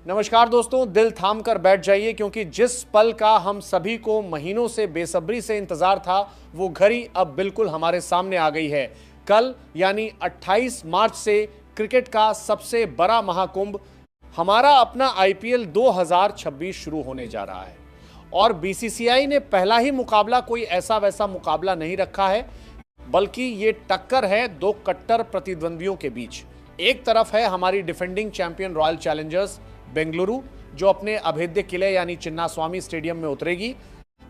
नमस्कार दोस्तों, दिल थाम कर बैठ जाइए क्योंकि जिस पल का हम सभी को महीनों से बेसब्री से इंतजार था वो घड़ी अब बिल्कुल हमारे सामने आ गई है। कल यानी 28 मार्च से क्रिकेट का सबसे बड़ा महाकुंभ हमारा अपना आईपीएल 2026 शुरू होने जा रहा है और बीसीसीआई ने पहला ही मुकाबला कोई ऐसा वैसा मुकाबला नहीं रखा है, बल्कि ये टक्कर है दो कट्टर प्रतिद्वंदियों के बीच। एक तरफ है हमारी defending champion royal Challengers Bengaluru जो अपने अभेद्य किले यानी चिन्नास्वामी स्टेडियम में उतरेगी,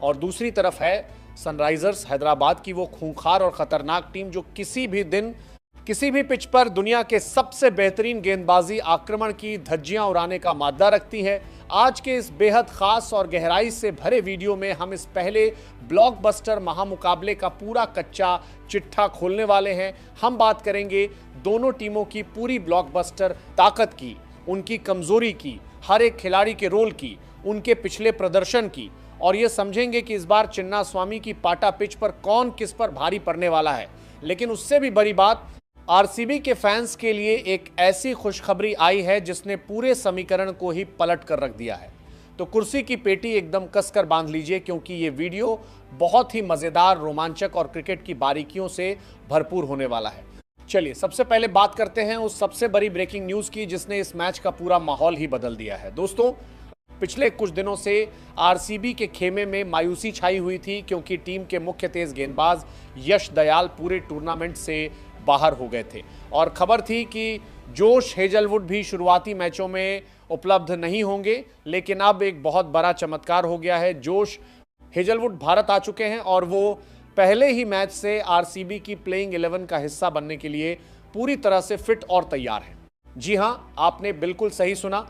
और दूसरी तरफ है सनराइजर्स हैदराबाद की वो खूंखार और खतरनाक टीम जो किसी भी दिन किसी भी पिच पर दुनिया के सबसे बेहतरीन गेंदबाजी आक्रमण की धज्जियां उड़ाने का मादा रखती है। आज के इस बेहद खास और गहराई से भरे वीडियो में हम इस पहले ब्लॉकबस्टर महामुकाबले का पूरा कच्चा चिट्ठा खोलने वाले हैं। हम बात करेंगे दोनों टीमों की पूरी ब्लॉकबस्टर ताकत की, उनकी कमजोरी की, हर एक खिलाड़ी के रोल की, उनके पिछले प्रदर्शन की, और ये समझेंगे कि इस बार चिन्नास्वामी की पाटा पिच पर कौन किस पर भारी पड़ने वाला है। लेकिन उससे भी बड़ी बात, आरसीबी के फैंस के लिए एक ऐसी खुशखबरी आई है जिसने पूरे समीकरण को ही पलट कर रख दिया है। तो कुर्सी की पेटी एकदम कसकर बांध लीजिए क्योंकि ये वीडियो बहुत ही मजेदार, रोमांचक और क्रिकेट की बारीकियों से भरपूर होने वाला है। चलिए सबसे पहले बात करते हैं उस सबसे बड़ी ब्रेकिंग न्यूज की जिसने इस मैच का पूरा माहौल ही बदल दिया है। दोस्तों, पिछले कुछ दिनों से आरसीबी के खेमे में मायूसी छाई हुई थी क्योंकि टीम के मुख्य तेज गेंदबाज यश दयाल पूरे टूर्नामेंट से बाहर हो गए थे और खबर थी कि जोश हेजलवुड भी शुरुआती मैचों में उपलब्ध नहीं होंगे। लेकिन अब एक बहुत बड़ा चमत्कार हो गया है। जोश हेजलवुड भारत आ चुके हैं और वो पहले ही मैच से आरसीबी की प्लेइंग 11 का हिस्सा बनने के लिए पूरी तरह से फिट और तैयार हैं। जी हां, आपने बिल्कुल सही सुना।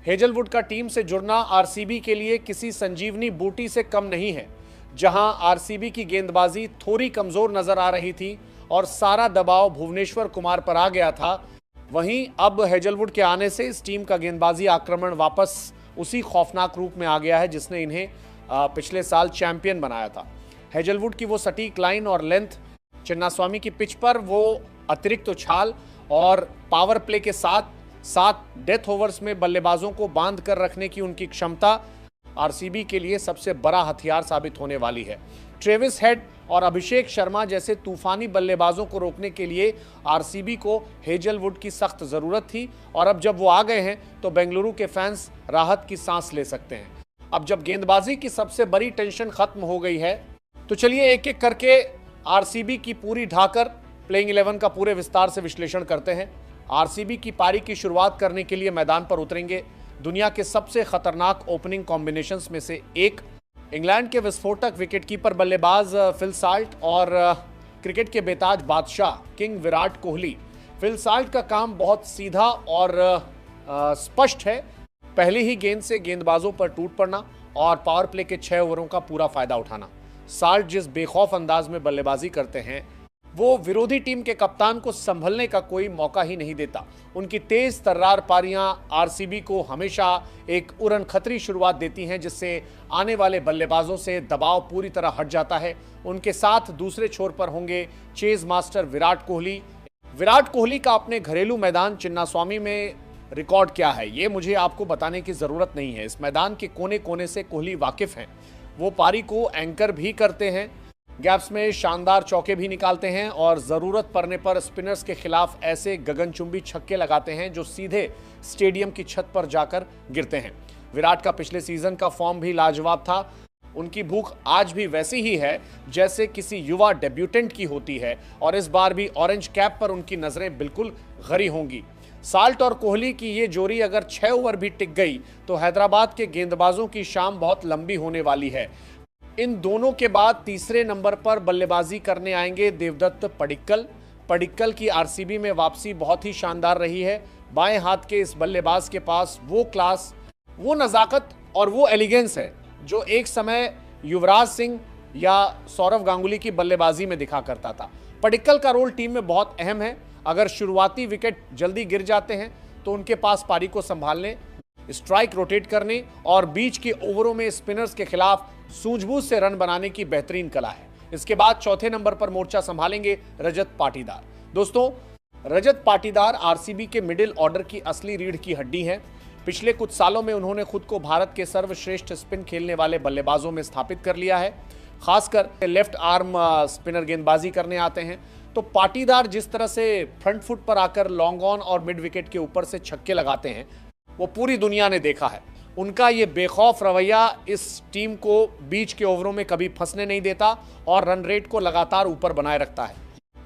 हेजलवुड का टीम से जुड़ना आरसीबी के लिए किसी संजीवनी बूटी से कम नहीं है। जहां आरसीबी की गेंदबाजी थोड़ी कमजोर नजर आ रही थी और सारा दबाव भुवनेश्वर कुमार पर आ गया था, वहीं अब हेजलवुड के आने से इस टीम का गेंदबाजी आक्रमण वापस उसी खौफनाक रूप में आ गया है जिसने इन्हें पिछले साल चैंपियन बनाया था। हेजलवुड की वो सटीक लाइन और लेंथ, चिन्नास्वामी की पिच पर वो अतिरिक्त उछाल और पावर प्ले के साथ साथ डेथ ओवर्स में बल्लेबाजों को बांध कर रखने की उनकी क्षमता आरसीबी के लिए सबसे बड़ा हथियार साबित होने वाली है। ट्रेविस हेड और अभिषेक शर्मा जैसे तूफानी बल्लेबाजों को रोकने के लिए आरसीबी को हेजलवुड की सख्त जरूरत थी और अब जब वो आ गए हैं तो बेंगलुरु के फैंस राहत की सांस ले सकते हैं। अब जब गेंदबाजी की सबसे बड़ी टेंशन खत्म हो गई है तो चलिए एक एक करके आरसीबी की पूरी ढाकर प्लेइंग 11 का पूरे विस्तार से विश्लेषण करते हैं। आरसीबी की पारी की शुरुआत करने के लिए मैदान पर उतरेंगे दुनिया के सबसे खतरनाक ओपनिंग कॉम्बिनेशंस में से एक, इंग्लैंड के विस्फोटक विकेटकीपर बल्लेबाज फिल साल्ट और क्रिकेट के बेताज बादशाह king Virat Kohli. Phil Salt का काम बहुत सीधा और स्पष्ट है, पहली ही गेंद से गेंदबाजों पर टूट पड़ना और पावर प्ले के 6 ओवरों का पूरा फायदा उठाना। साल्ट जिस बेखौफ अंदाज में बल्लेबाजी करते हैं वो विरोधी टीम के कप्तान को संभलने का कोई मौका ही नहीं देता। उनकी तेज तर्रार पारियां आरसीबी को हमेशा एक उड़न खतरी शुरुआत देती हैं जिससे आने वाले बल्लेबाजों से दबाव पूरी तरह हट जाता है। उनके साथ दूसरे छोर पर होंगे चेज मास्टर विराट कोहली। विराट कोहली का अपने घरेलू मैदान चिन्नास्वामी में रिकॉर्ड क्या है ये मुझे आपको बताने की जरूरत नहीं है। इस मैदान के कोने कोने से कोहली वाकिफ हैं। वो पारी को एंकर भी करते हैं, गैप्स में शानदार चौके भी निकालते हैं और जरूरत पड़ने पर स्पिनर्स के खिलाफ ऐसे गगनचुंबी छक्के लगाते हैं जो सीधे स्टेडियम की छत पर जाकर गिरते हैं। विराट का पिछले सीजन का फॉर्म भी लाजवाब था। उनकी भूख आज भी वैसी ही है जैसे किसी युवा डेब्यूटेंट की होती है और इस बार भी ऑरेंज कैप पर उनकी नजरें बिल्कुल गरी होंगी। साल्ट और कोहली की ये जोड़ी अगर 6 ओवर भी टिक गई तो हैदराबाद के गेंदबाजों की शाम बहुत लंबी होने वाली है। इन दोनों के बाद तीसरे नंबर पर बल्लेबाजी करने आएंगे देवदत्त पडिक्कल। पडिक्कल की आरसीबी में वापसी बहुत ही शानदार रही है। बाएं हाथ के इस बल्लेबाज के पास वो क्लास, वो नजाकत और वो एलिगेंस है जो एक समय युवराज सिंह या सौरव गांगुली की बल्लेबाजी में दिखा करता था। पडिक्कल का रोल टीम में बहुत अहम है। अगर शुरुआती विकेट जल्दी गिर जाते हैं तो उनके पास पारी को संभालने, स्ट्राइक रोटेट करने और बीच के ओवरों में स्पिनर्स के खिलाफ सूझबूझ से रन बनाने की बेहतरीन कला है। इसके बाद चौथे नंबर पर मोर्चा संभालेंगे रजत पाटीदार। दोस्तों, रजत पाटीदार आरसीबी के मिडिल ऑर्डर की असली रीढ़ की हड्डी हैं। पिछले कुछ सालों में उन्होंने खुद को भारत के सर्वश्रेष्ठ स्पिन खेलने वाले बल्लेबाजों में स्थापित कर लिया है। खासकर लेफ्ट आर्म स्पिनर गेंदबाजी करने आते हैं। तो पाटीदार जिस तरह से फ्रंट फुट पर आकर लॉन्ग ऑन और मिड विकेट के ऊपर से छक्के लगाते हैं वो पूरी दुनिया ने देखा है। उनका ये बेखौफ रवैया इस टीम को बीच के ओवरों में कभी फंसने नहीं देता और रन रेट को लगातार ऊपर बनाए रखता है।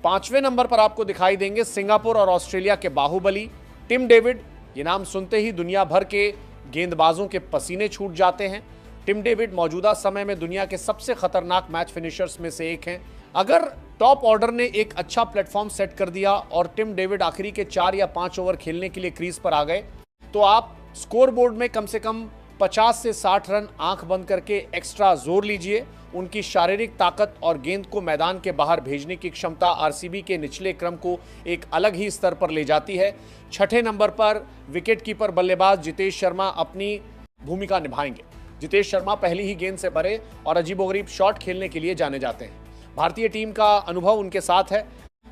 5वें नंबर पर आपको दिखाई देंगे सिंगापुर और ऑस्ट्रेलिया के बाहुबली टिम डेविड। ये नाम सुनते ही दुनिया भर के गेंदबाजों के पसीने छूट जाते हैं। टिम डेविड मौजूदा समय में दुनिया के सबसे खतरनाक मैच फिनिशर्स में से एक हैं। अगर टॉप ऑर्डर ने एक अच्छा प्लेटफॉर्म सेट कर दिया और टिम डेविड आखिरी के 4 या 5 ओवर खेलने के लिए क्रीज पर आ गए तो आप स्कोर बोर्ड में कम से कम 50 से 60 रन आंख बंद करके एक्स्ट्रा जोर लीजिए। उनकी शारीरिक ताकत और गेंद को मैदान के बाहर भेजने की क्षमता आरसीबी के निचले क्रम को एक अलग ही स्तर पर ले जाती है। 6ठे नंबर पर विकेटकीपर बल्लेबाज जितेश शर्मा अपनी भूमिका निभाएंगे। जितेश शर्मा पहली ही गेंद से भरे और अजीबोगरीब शॉट खेलने के लिए जाने जाते हैं। भारतीय टीम का अनुभव उनके साथ है।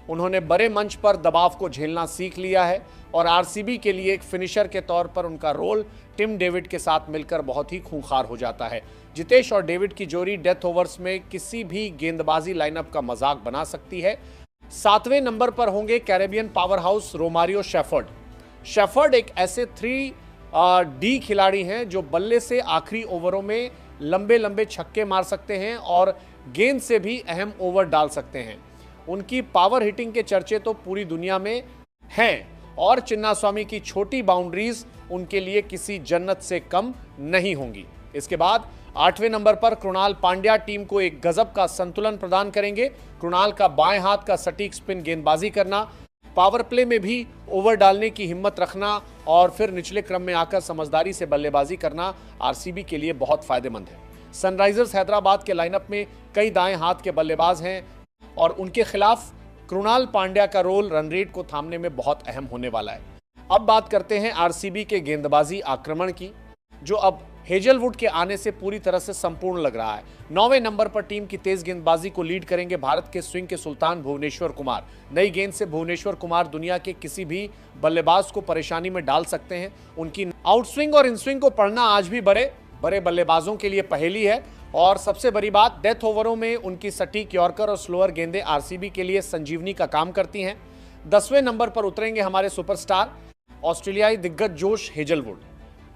उन्होंने बड़े मंच पर दबाव को झेलना सीख लिया है और आरसीबी के लिए एक फिनिशर के तौर पर उनका रोल टिम डेविड के साथ मिलकर बहुत ही खूंखार हो जाता है। जितेश और डेविड की जोड़ी डेथ ओवर्स में किसी भी गेंदबाजी लाइनअप का मजाक बना सकती है। 7वें नंबर पर होंगे Caribbean power house Romario shepherd. Shepherd एक ऐसे 3D खिलाड़ी हैं जो बल्ले से आखिरी ओवरों में लंबे लंबे छक्के मार सकते हैं और गेंद से भी अहम ओवर डाल सकते हैं। उनकी पावर हिटिंग के चर्चे तो पूरी दुनिया में हैं और चिन्नास्वामी की छोटी बाउंड्रीज उनके लिए किसी जन्नत से कम नहीं होंगी। इसके बाद 8वें नंबर पर कृणाल पांड्या टीम को एक गजब का संतुलन प्रदान करेंगे। कृणाल का बाएं हाथ का सटीक स्पिन गेंदबाजी करना, पावर प्ले में भी ओवर डालने की हिम्मत रखना और फिर निचले क्रम में आकर समझदारी से बल्लेबाजी करना आरसीबी के लिए बहुत फायदेमंद है। सनराइजर्स हैदराबाद के लाइनअप में कई दाएं हाथ के बल्लेबाज हैं और उनके खिलाफ कृणाल पांड्या का रोल रन रेट को थामने में बहुत अहम होने वाला है। अब बात करते हैं आरसीबी के गेंदबाजी आक्रमण की, जो अब हेजलवुड के आने से पूरी तरह से संपूर्ण लग रहा है। 9वें नंबर पर टीम की तेज गेंदबाजी को लीड करेंगे भारत के स्विंग के सुल्तान भुवनेश्वर कुमार। नई गेंद से भुवनेश्वर कुमार दुनिया के किसी भी बल्लेबाज को परेशानी में डाल सकते हैं। उनकी आउटस्विंग और इनस्विंग को पढ़ना आज भी बड़े बल्लेबाजों के लिए पहेली है और सबसे बड़ी बात, डेथ ओवरों में उनकी सटीक यॉर्कर और स्लोअर गेंदें आरसीबी के लिए संजीवनी का काम करती हैं। 10वें नंबर पर उतरेंगे हमारे सुपरस्टार ऑस्ट्रेलियाई दिग्गज जोश हेजलवुड।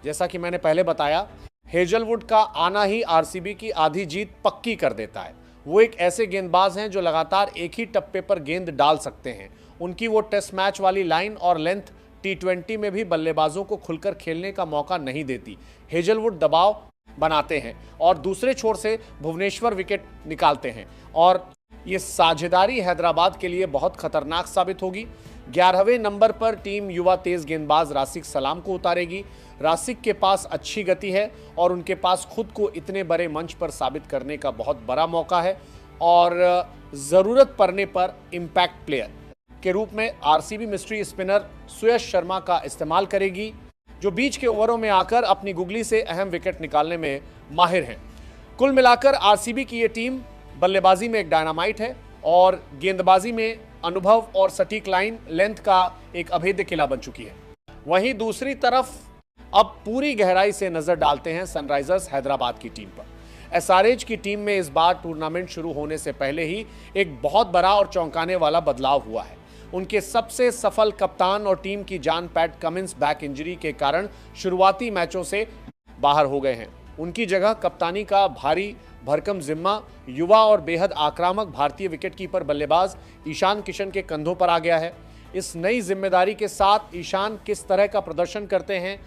जैसा कि मैंने पहले बताया, हेजलवुड का आना ही आरसीबी की आधी जीत पक्की कर देता है। वो एक ऐसे गेंदबाज हैं जो लगातार एक ही टप्पे पर गेंद डाल सकते हैं। उनकी वो टेस्ट मैच वाली लाइन और लेंथ T20 में भी बल्लेबाजों को खुलकर खेलने का मौका नहीं देती। हेजलवुड दबाव बनाते हैं और दूसरे छोर से भुवनेश्वर विकेट निकालते हैं और ये साझेदारी हैदराबाद के लिए बहुत खतरनाक साबित होगी। 11वें नंबर पर टीम युवा तेज गेंदबाज रासिक सलाम को उतारेगी। रासिक के पास अच्छी गति है और उनके पास खुद को इतने बड़े मंच पर साबित करने का बहुत बड़ा मौका है और जरूरत पड़ने पर इम्पैक्ट प्लेयर के रूप में आरसीबी मिस्ट्री स्पिनर सुयश शर्मा का इस्तेमाल करेगी, जो बीच के ओवरों में आकर अपनी गुगली से अहम विकेट निकालने में माहिर हैं। कुल मिलाकर आरसीबी की ये टीम बल्लेबाजी में एक डायनामाइट है और गेंदबाजी में अनुभव और सटीक लाइन लेंथ का एक अभेद्य किला बन चुकी है। वहीं दूसरी तरफ अब पूरी गहराई से नजर डालते हैं सनराइजर्स हैदराबाद की टीम पर। एसआरएच की टीम में इस बार टूर्नामेंट शुरू होने से पहले ही एक बहुत बड़ा और चौंकाने वाला बदलाव हुआ है। उनके सबसे सफल कप्तान और टीम की जान पैट कमिंस बैक इंजरी के कारण शुरुआती मैचों से बाहर हो गए हैं। उनकी जगह कप्तानी का भारी भरकम जिम्मा युवा और बेहद आक्रामक भारतीय विकेटकीपर बल्लेबाज ईशान किशन के कंधों पर आ गया है। इस नई जिम्मेदारी के साथ ईशान किस तरह का प्रदर्शन करते हैं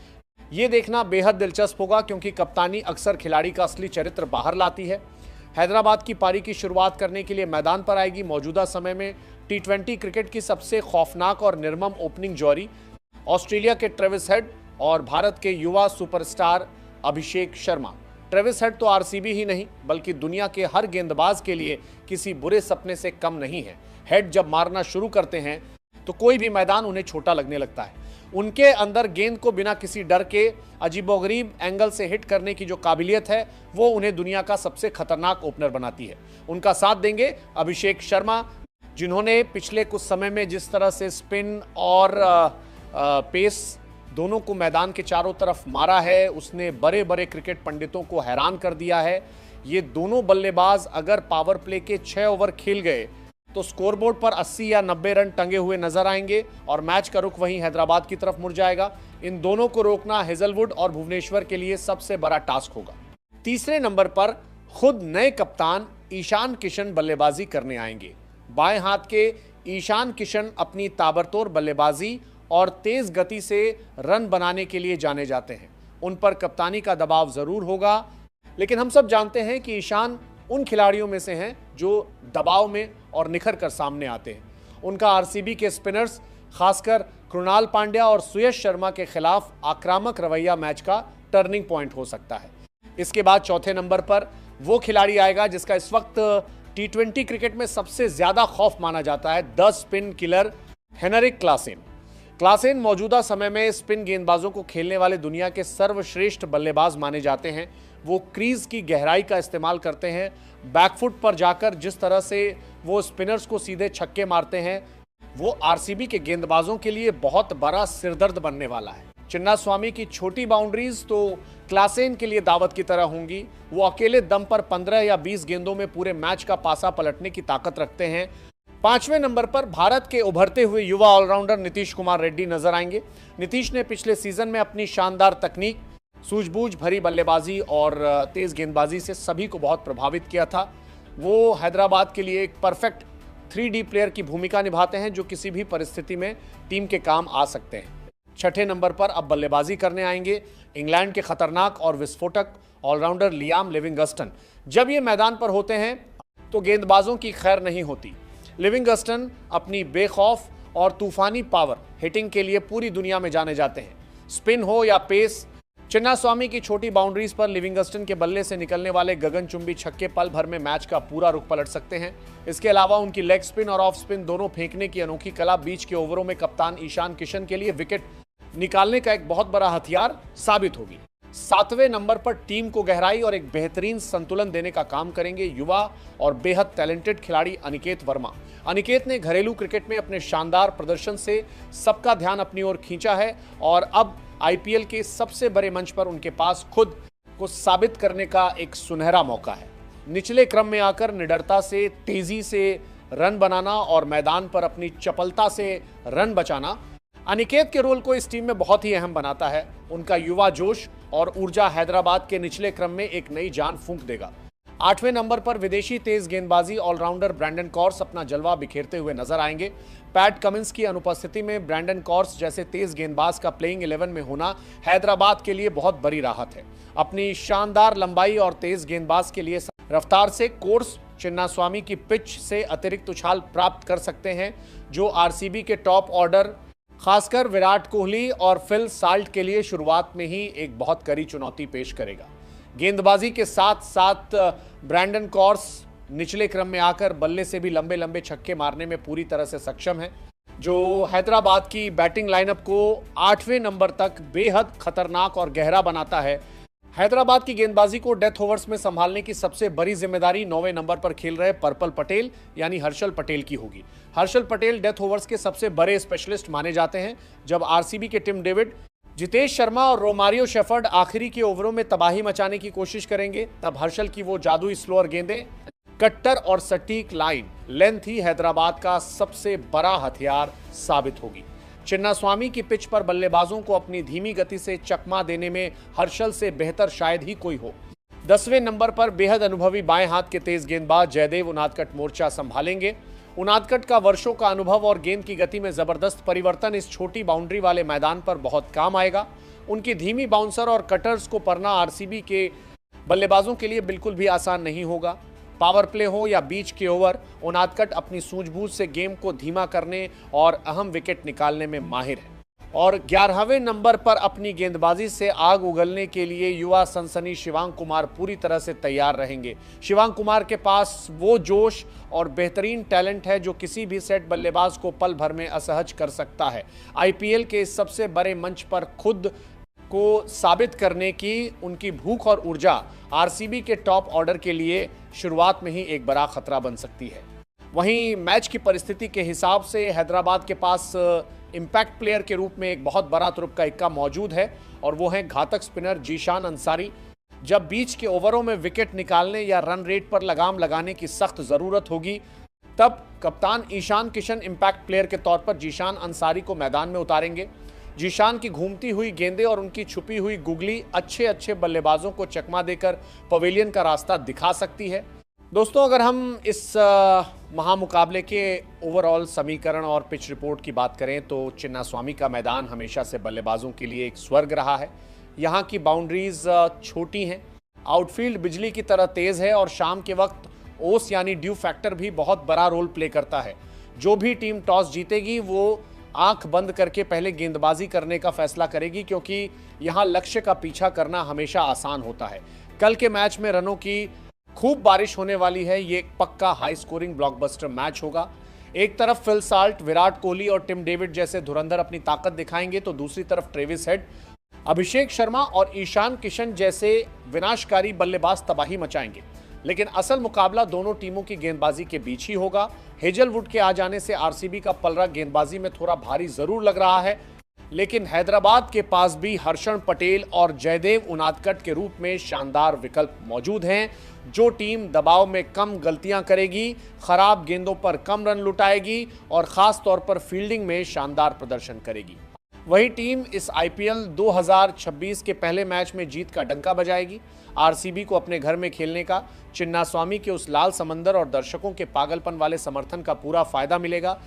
ये देखना बेहद दिलचस्प होगा, क्योंकि कप्तानी अक्सर खिलाड़ी का असली चरित्र बाहर लाती है। हैदराबाद की पारी की शुरुआत करने के लिए मैदान पर आएगी मौजूदा समय में T20 क्रिकेट की सबसे खौफनाक और निर्मम ओपनिंग जोड़ी ऑस्ट्रेलिया के ट्रेविस हेड और भारत के युवा superstar Abhishek Sharma. Travis head तो आरसीबी ही नहीं बल्कि दुनिया के हर गेंदबाज के लिए किसी बुरे सपने से कम नहीं है। हेड जब मारना शुरू करते हैं तो कोई भी मैदान उन्हें छोटा लगने लगता है। उनके अंदर गेंद को बिना किसी डर के अजीबोगरीब एंगल से हिट करने की जो काबिलियत है वो उन्हें दुनिया का सबसे खतरनाक ओपनर बनाती है। उनका साथ देंगे अभिषेक शर्मा, जिन्होंने पिछले कुछ समय में जिस तरह से स्पिन और पेस दोनों को मैदान के चारों तरफ मारा है, उसने बड़े बड़े क्रिकेट पंडितों को हैरान कर दिया है। ये दोनों बल्लेबाज अगर पावर प्ले के 6 ओवर खेल गए तो स्कोरबोर्ड पर 80 या 90 रन टंगे हुए नजर आएंगे और मैच का रुख वहीं हैदराबाद की तरफ मुड़ जाएगा। इन दोनों को रोकना हेजलवुड और भुवनेश्वर के लिए सबसे बड़ा टास्क होगा। तीसरे नंबर पर खुद नए कप्तान ईशान किशन बल्लेबाजी करने आएंगे। बाएं हाथ के ईशान किशन अपनी ताबड़तोड़ बल्लेबाजी और तेज गति से रन बनाने के लिए जाने जाते हैं। उन पर कप्तानी का दबाव जरूर होगा, लेकिन हम सब जानते हैं कि ईशान उन खिलाड़ियों में से हैं जो दबाव में और निखर कर सामने आते हैं। उनका आरसीबी के स्पिनर्स, खासकर कृणाल पांड्या और सुयश शर्मा के खिलाफ आक्रामक रवैया मैच का टर्निंग पॉइंट हो सकता है। इसके बाद चौथे नंबर पर वो खिलाड़ी आएगा जिसका इस वक्त टी20 क्रिकेट में सबसे ज्यादा खौफ माना जाता है, the spin killer Heinrich Klaasen. Klaasen मौजूदा समय में स्पिन गेंदबाजों को खेलने वाले दुनिया के सर्वश्रेष्ठ बल्लेबाज माने जाते हैं। वो क्रीज की गहराई का इस्तेमाल करते हैं। बैकफुट पर जाकर जिस तरह से वो स्पिनर्स को सीधे छक्के मारते हैं, वो आरसीबी के गेंदबाजों के लिए बहुत बड़ा सिरदर्द बनने वाला है। चिन्नास्वामी की छोटी बाउंड्रीज तो क्लासेन के लिए दावत की तरह होंगी। वो अकेले दम पर 15 या 20 गेंदों में पूरे मैच का पासा पलटने की ताकत रखते हैं। पांचवें नंबर पर भारत के उभरते हुए युवा ऑलराउंडर नीतीश कुमार रेड्डी नजर आएंगे। नीतीश ने पिछले सीजन में अपनी शानदार तकनीक, सूझबूझ भरी बल्लेबाजी और तेज गेंदबाजी से सभी को बहुत प्रभावित किया था। वो हैदराबाद के लिए एक परफेक्ट 3D प्लेयर की भूमिका निभाते हैं जो किसी भी परिस्थिति में टीम के काम आ सकते हैं। छठे नंबर पर अब बल्लेबाजी करने आएंगे इंग्लैंड के खतरनाक और विस्फोटक ऑलराउंडर लियाम लिविंगस्टन। जब ये मैदान पर होते हैं तो गेंदबाजों की खैर नहीं होती। लिविंगस्टन अपनी बेखौफ और तूफानी पावर हिटिंग के लिए पूरी दुनिया में जाने जाते हैं। स्पिन हो या पेस, चिन्नास्वामी की छोटी बाउंड्रीज पर लिविंगस्टन के बल्ले से निकलने वाले गगनचुंबी छक्के पल भर में मैच का पूरा रुख पलट सकते हैं। इसके अलावा उनकी लेग स्पिन और ऑफ स्पिन दोनों फेंकने की अनोखी कला बीच के ओवरों में कप्तान ईशान किशन के लिए विकेट निकालने का एक बहुत बड़ा हथियार साबित होगी। सातवें नंबर पर टीम को गहराई और एक बेहतरीन संतुलन देने का काम करेंगे युवा और बेहद टैलेंटेड खिलाड़ी अनिकेत वर्मा। अनिकेत ने घरेलू क्रिकेट में अपने शानदार प्रदर्शन से सबका ध्यान अपनी ओर खींचा है और अब आईपीएल के सबसे बड़े मंच पर उनके पास खुद को साबित करने का एक सुनहरा मौका है। निचले क्रम में आकर निडरता से, तेजी से रन बनाना और मैदान पर अपनी चपलता से रन बचाना अनिकेत के रोल को इस टीम में बहुत ही अहम बनाता है। उनका युवा जोश और ऊर्जा हैदराबाद के निचले क्रम में एक नई जान फूंक देगा। आठवें नंबर पर विदेशी तेज गेंदबाजी ऑलराउंडर ब्रैंडन कॉर्स अपना जलवा बिखेरते हुए नजर आएंगे। पैट कमिंस की अनुपस्थिति में ब्रैंडन कॉर्स जैसे तेज गेंदबाज का प्लेइंग 11 में होना हैदराबाद के लिए बहुत बड़ी राहत है। अपनी शानदार लंबाई और तेज गेंदबाज के लिए रफ्तार से कोर्स चिन्नास्वामी की पिच से अतिरिक्त उछाल प्राप्त कर सकते हैं, जो आरसीबी के टॉप ऑर्डर खासकर विराट कोहली और फिल साल्ट के लिए शुरुआत में ही एक बहुत कड़ी चुनौती पेश करेगा। गेंदबाजी के साथ साथ ब्रैंडन कॉर्स निचले क्रम में आकर बल्ले से भी लंबे लंबे छक्के मारने में पूरी तरह से सक्षम है, जो हैदराबाद की बैटिंग लाइनअप को 8वें नंबर तक बेहद खतरनाक और गहरा बनाता है। हैदराबाद की गेंदबाजी को डेथ ओवर्स में संभालने की सबसे बड़ी जिम्मेदारी 9वें नंबर पर खेल रहे पर्पल पटेल यानी हर्षल पटेल की होगी। हर्षल पटेल डेथ ओवर्स के सबसे बड़े स्पेशलिस्ट माने जाते हैं। जब आरसीबी के टिम डेविड, जितेश शर्मा और रोमारियो शेफर्ड आखिरी के ओवरों में तबाही मचाने की कोशिश करेंगे, तब हर्षल की वो जादुई स्लोअर गेंदें, कट्टर और सटीक लाइन लेंथ ही हैदराबाद का सबसे बड़ा हथियार साबित होगी। चिन्नास्वामी की पिच पर बल्लेबाजों को अपनी धीमी गति से चकमा देने में हर्षल से बेहतर शायद ही कोई हो। 10वें नंबर पर बेहद अनुभवी बाएं हाथ के तेज गेंदबाज जयदेव उनादकट मोर्चा संभालेंगे। उनादकट का वर्षों का अनुभव और गेंद की गति में जबरदस्त परिवर्तन इस छोटी बाउंड्री वाले मैदान पर बहुत काम आएगा। उनकी धीमी बाउंसर और कटर्स को पढ़ना आरसीबी के बल्लेबाजों के लिए बिल्कुल भी आसान नहीं होगा। पावर प्ले हो या बीच के ओवर, उनादकट अपनी सूझबूझ से गेम को धीमा करने और अहम विकेट निकालने में माहिर है। और 11वें नंबर पर अपनी गेंदबाजी से आग उगलने के लिए युवा सनसनी शिवांग कुमार पूरी तरह से तैयार रहेंगे। शिवांग कुमार के पास वो जोश और बेहतरीन टैलेंट है जो किसी भी सेट बल्लेबाज को पल भर में असहज कर सकता है। आईपीएल के इस सबसे बड़े मंच पर खुद को साबित करने की उनकी भूख और ऊर्जा आरसीबी के टॉप ऑर्डर के लिए शुरुआत में ही एक बड़ा खतरा बन सकती है। वहीं मैच की परिस्थिति के हिसाब से हैदराबाद के पास इंपैक्ट प्लेयर के रूप में एक बहुत बड़ा तुरुप का इक्का मौजूद है और वो है घातक स्पिनर जीशान अंसारी। जब बीच के ओवरों में विकेट निकालने या रन रेट पर लगाम लगाने की सख्त जरूरत होगी, तब कप्तान ईशान किशन इंपैक्ट प्लेयर के तौर पर जीशान अंसारी को मैदान में उतारेंगे। जीशान की घूमती हुई गेंदें और उनकी छुपी हुई गुगली अच्छे बल्लेबाजों को चकमा देकर पवेलियन का रास्ता दिखा सकती है। दोस्तों, अगर हम इस महामुकाबले के ओवरऑल समीकरण और पिच रिपोर्ट की बात करें तो चिन्नास्वामी का मैदान हमेशा से बल्लेबाजों के लिए एक स्वर्ग रहा है। यहाँ की बाउंड्रीज छोटी हैं, आउटफील्ड बिजली की तरह तेज है और शाम के वक्त ओस यानी ड्यू फैक्टर भी बहुत बड़ा रोल प्ले करता है। जो भी टीम टॉस जीतेगी वो आंख बंद करके पहले गेंदबाजी करने का फैसला करेगी, क्योंकि यहाँ लक्ष्य का पीछा करना हमेशा आसान होता है। कल के मैच में रनों की खूब बारिश होने वाली है। ये एक पक्का हाई स्कोरिंग ब्लॉकबस्टर मैच होगा। एक तरफ फिल साल्ट, विराट कोहली और टिम डेविड जैसे धुरंधर अपनी ताकत दिखाएंगे तो दूसरी तरफ ट्रेविस हेड, अभिषेक शर्मा और ईशान किशन जैसे विनाशकारी बल्लेबाज तबाही मचाएंगे। लेकिन असल मुकाबला दोनों टीमों की गेंदबाजी के बीच ही होगा। हेजलवुड के आ जाने से आरसीबी का पलड़ा गेंदबाजी में थोड़ा भारी जरूर लग रहा है, लेकिन हैदराबाद के पास भी हर्षण पटेल और जयदेव उनादकट के रूप में शानदार विकल्प मौजूद हैं। जो टीम दबाव में कम गलतियां करेगी, खराब गेंदों पर कम रन लुटाएगी और खास तौर पर फील्डिंग में शानदार प्रदर्शन करेगी, वही टीम इस आईपीएल 2026 के पहले मैच में जीत का डंका बजाएगी। आरसीबी को अपने घर में खेलने का, चिन्नास्वामी के उस लाल समंदर और दर्शकों के पागलपन वाले समर्थन का पूरा फायदा मिलेगा,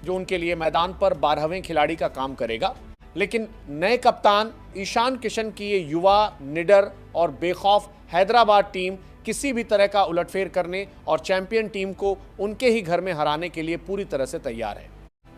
जो उनके लिए मैदान पर 12वें खिलाड़ी का काम करेगा। लेकिन नए कप्तान ईशान किशन की ये युवा, निडर और बेखौफ हैदराबाद टीम किसी भी तरह का उलटफेर करने और चैंपियन टीम को उनके ही घर में हराने के लिए पूरी तरह से तैयार है।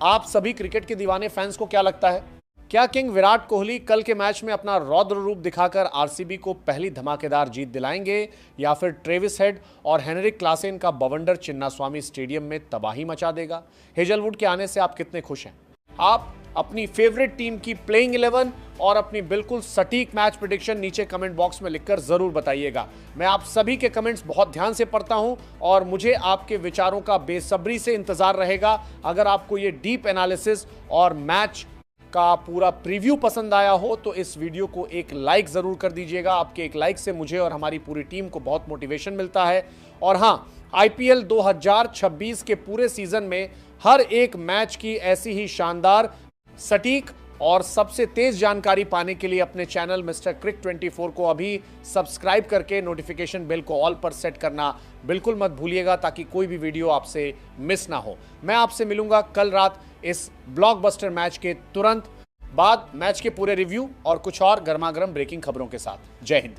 आप सभी क्रिकेट के दीवाने फैंस को क्या लगता है? क्या किंग विराट कोहली कल के मैच में अपना रौद्र रूप दिखाकर आरसीबी को पहली धमाकेदार जीत दिलाएंगे, या फिर ट्रेविस हेड और हेनरिक क्लासेन का बवंडर चिन्नास्वामी स्टेडियम में तबाही मचा देगा? हेजलवुड के आने से आप कितने खुश हैं? आप अपनी फेवरेट टीम की प्लेइंग 11 और अपनी बिल्कुल सटीक मैच प्रेडिक्शन नीचे कमेंट बॉक्स में लिखकर जरूर बताइएगा। मैं आप सभी के कमेंट्स बहुत ध्यान से पढ़ता हूं और मुझे आपके विचारों का बेसब्री से इंतजार रहेगा। अगर आपको ये डीप एनालिसिस और मैच का पूरा प्रीव्यू पसंद आया हो तो इस वीडियो को एक लाइक जरूर कर दीजिएगा। आपके एक लाइक से मुझे और हमारी पूरी टीम को बहुत मोटिवेशन मिलता है। और हां, आईपीएल 2026 के पूरे सीजन में हर एक मैच की ऐसी ही शानदार, सटीक और सबसे तेज जानकारी पाने के लिए अपने चैनल मिस्टर क्रिक 24 को अभी सब्सक्राइब करके नोटिफिकेशन बेल को ऑल पर सेट करना बिल्कुल मत भूलिएगा, ताकि कोई भी वीडियो आपसे मिस ना हो। मैं आपसे मिलूंगा कल रात इस ब्लॉकबस्टर मैच के तुरंत बाद मैच के पूरे रिव्यू और कुछ और गर्मागर्म ब्रेकिंग खबरों के साथ। जय हिंद।